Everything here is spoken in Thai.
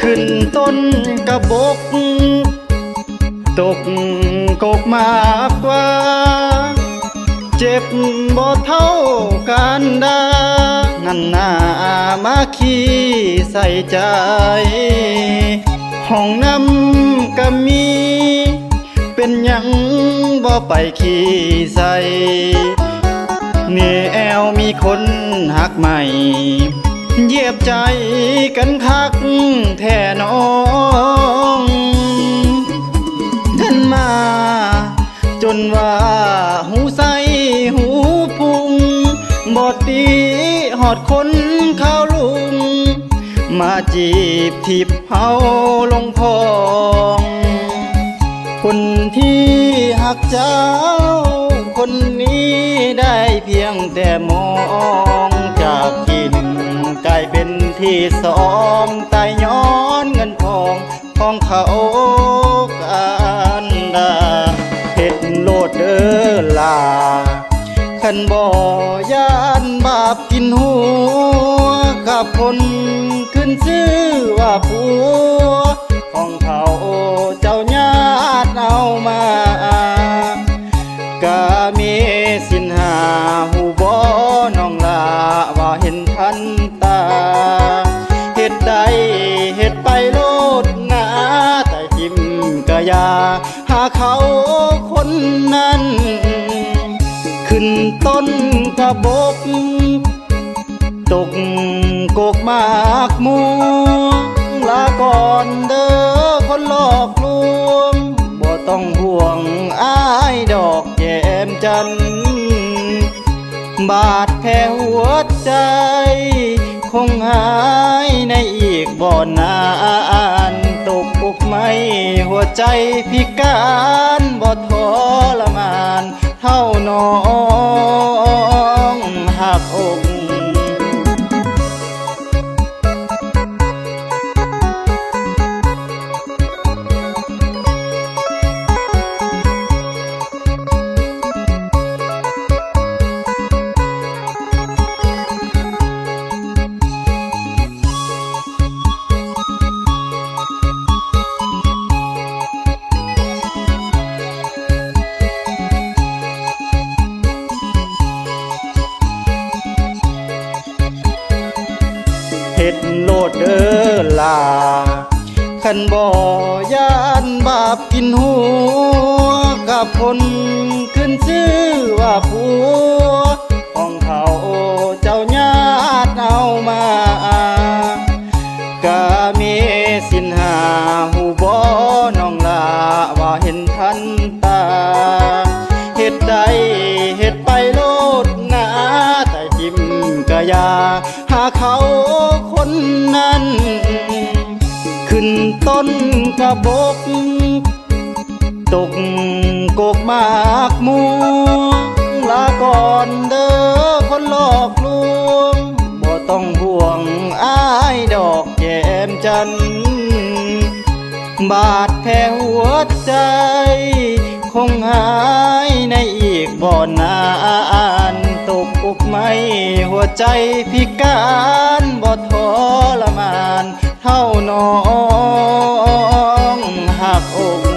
ขึ้นต้นกระบกตกกกมากกว่าเจ็บบ่เท่ากันดานั่นนามาขี้ใส่ใจห้องน้ำก็มีเป็นหยังบ่ไปขี้ใส่นี่แอวมีคนหักใหม่เหยียบใจกันคักแท่น้องท่านมาจนว่าหูใสหูพุงบอดตีหอดคนเข้าลุงมาจีบทิบเฮาลงพองคนที่หักเจ้าคนนี้ได้เพียงแต่มองจากกินกลายเป็นที่สองตายย้อนเงินทองของเขากันดาเฮ็ดโลดเด้อลาขันบ่ยานบาปกินหัวกับคนขึ้นชื่อว่าผัวของเขาเจ้าญาติเอามากะมีสินหาหูบ่น้องลาว่าเห็นทันตาเฮ็ดใดเฮ็ดไปโลดนาแต่ทิมกะยาหาเขาคนนั้นขึ้นต้นกระบกตกกกมากมัวลาก่อนเด้อคนหลอกลวงบ่ต้องห่วงอ้ายดอกแก้มจันบาดแผลหัวใจคงหายในอีกบ่นานตกปุกไม่หัวใจพิการบ่ทรมานเท่าน้องหักอกเฮ็ดโลดเด้อลาขันบ่ยานบาปกินหัวกับคนขึ้นชื่อว่าผัวของเขาเจ้าญาติเอามากะมีสินหาหูบ่น้องลาว่าเห็นทันตาเฮ็ดใดเฮ็ดไปโลดนาแต่จิ้มกะยาหาเขาคนนั้นขึ้นต้นกระบกตกกกมากมัวลาก่อนเด้อคนหลอกลวงบ่ต้องห่วงอ้ายดอกแก้มจันบาดแผลหัวใจคงหายในอีกบ่นานตกปุกไม่หัวใจพิการบ่ทรมานเท่าน้องหักอก